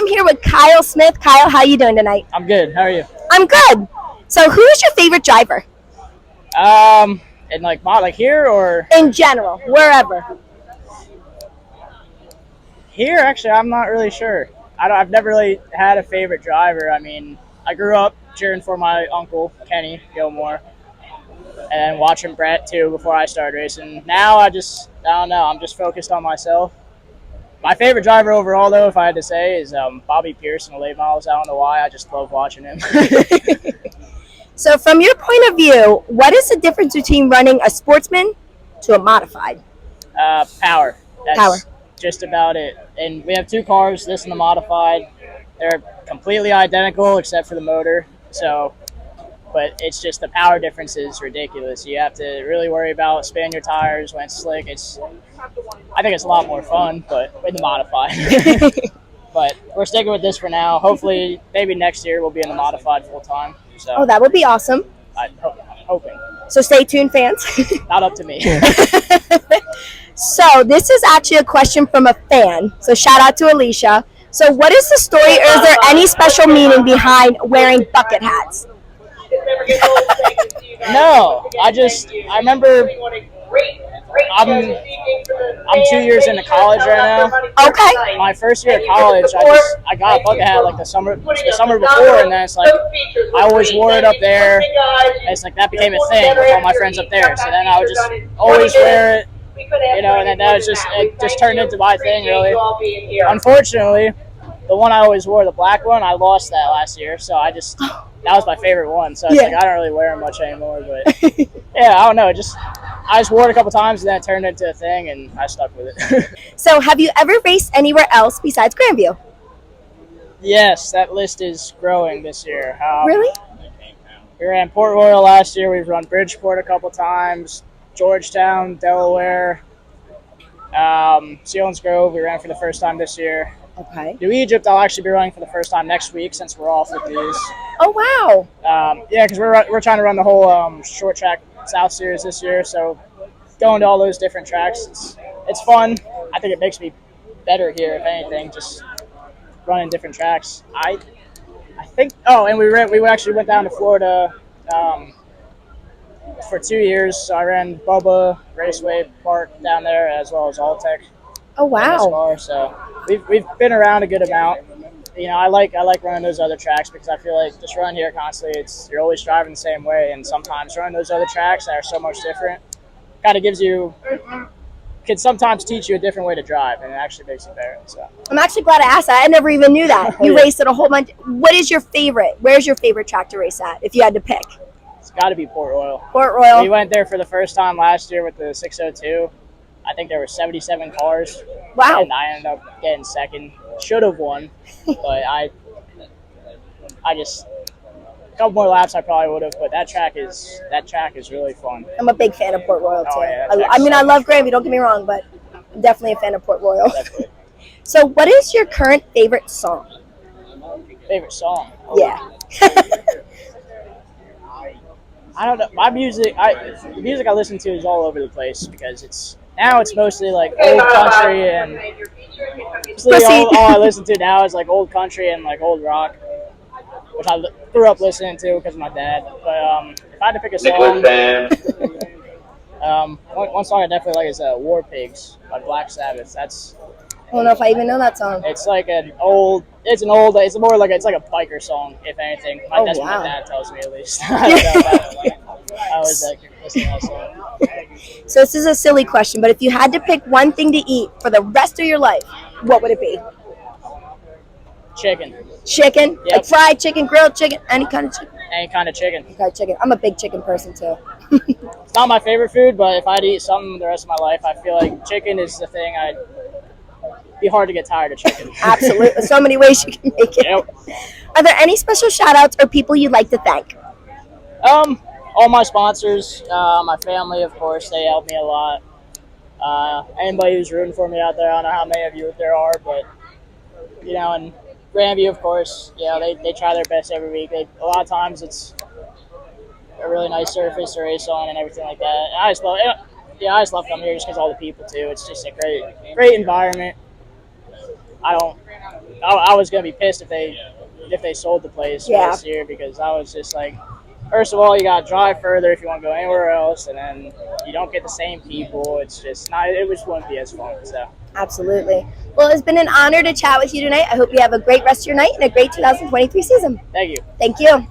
I'm here with Kyle Smith. Kyle, how you doing tonight? I'm good. How are you? I'm good. So, who is your favorite driver And like here or in general, wherever? here? Actually, I'm not really sure. I've never really had a favorite driver. I mean, I grew up cheering for my uncle Kenny Gilmore, and watching Brett too before I started racing. Now I don't know. I'm just focused on myself. My favorite driver overall, though, if I had to say, is Bobby Pierce in the late models. I don't know why. I just love watching him. So, from your point of view, what is the difference between running a sportsman to a modified? Power. That's Power. just about it. And we have two cars, this and the modified. They're completely identical except for the motor. So, but it's just the power difference is ridiculous. You have to really worry about spinning your tires when it's slick. I think it's a lot more fun, but with the modified. But we're sticking with this for now. Hopefully, maybe next year we'll be in the modified full time. So Oh, that would be awesome. I'm hoping. So, stay tuned, fans. Not up to me. So, this is actually a question from a fan. So, shout out to Alicia. So, what is the story, or is there any special meaning behind wearing bucket hats? No, I remember I'm 2 years into college right now. Okay. My first year of college, I got a bucket hat like the summer before, and then it's like I always wore it up there. And it's like that became a thing with all my friends up there. So then I would just always wear it, and then it just turned into my thing really. Unfortunately, the one I always wore, the black one, I lost that last year. So that was my favorite one. So it's like I don't really wear it much anymore. But yeah, I don't know. I just wore it a couple times, and then it turned into a thing, and I stuck with it. So, have you ever raced anywhere else besides Grandview? Yes, that list is growing this year. Really? We ran Port Royal last year. We've run Bridgeport a couple times, Georgetown, Delaware, Selinsgrove. We ran for the first time this year. Okay. New Egypt, I'll actually be running for the first time next week since we're off with these. Oh, wow. Yeah, because we're trying to run the whole short track South Series this year, so going to all those different tracks, it's fun. I think it makes me better here, if anything, just running different tracks. I think. Oh, and we actually went down to Florida for 2 years. So I ran Bubba Raceway Park down there as well as Alltech. Oh, wow. So we've been around a good amount. I like running those other tracks because I feel like just running here constantly, you're always driving the same way, and sometimes running those other tracks that are so much different kind of can sometimes teach you a different way to drive, and it actually makes you better. So I'm actually glad I asked that. I never even knew that. You raced at a whole bunch. What is your favorite? Where's your favorite track to race at, if you had to pick? It's got to be Port Royal. Port Royal. We went there for the first time last year with the 602. I think there were 77 cars. Wow. And I ended up getting second. Should have won, but I just a couple more laps I probably would have. But that track is really fun. I'm a big fan of Port Royal too. Oh, yeah, I love Grandview. Don't get me wrong, but I'm definitely a fan of Port Royal. Definitely. So, what is your current favorite song? Favorite song? Yeah. I don't know. My music, the music I listen to is all over the place because it's mostly like old country, and all I listen to now is like old country and like old rock, which I grew up listening to because of my dad. But if I had to pick a song, one song I definitely like is "War Pigs" by Black Sabbath. I don't know if I even know that song. It's like it's more like it's like a biker song, if anything. That's what my dad tells me, at least. I don't know. I always listen to that song. So this is a silly question, but if you had to pick one thing to eat for the rest of your life, what would it be? Chicken. Chicken? Yep. Like fried chicken, grilled chicken, any kind of chicken? Any kind of chicken. Any kind of chicken. I'm a big chicken person too. It's not my favorite food, but if I had to eat something the rest of my life, I feel like chicken is the thing. It'd be hard to get tired of chicken. Absolutely. So many ways you can make it. Yep. Are there any special shout outs or people you'd like to thank? All my sponsors, my family, of course, they help me a lot. Anybody who's rooting for me out there, I don't know how many of you there are, but, and Grandview, of course, they try their best every week. A lot of times it's a really nice surface to race on and everything like that. And I just love coming here just because all the people, too. It's just a great environment. I was gonna be pissed if they sold the place Yeah. this year, because I was just like, first of all, you gotta drive further if you want to go anywhere else, and then you don't get the same people. It's just not. It just wouldn't be as fun. So Absolutely. Well, it's been an honor to chat with you tonight. I hope you have a great rest of your night and a great 2023 season. thank you. Thank you.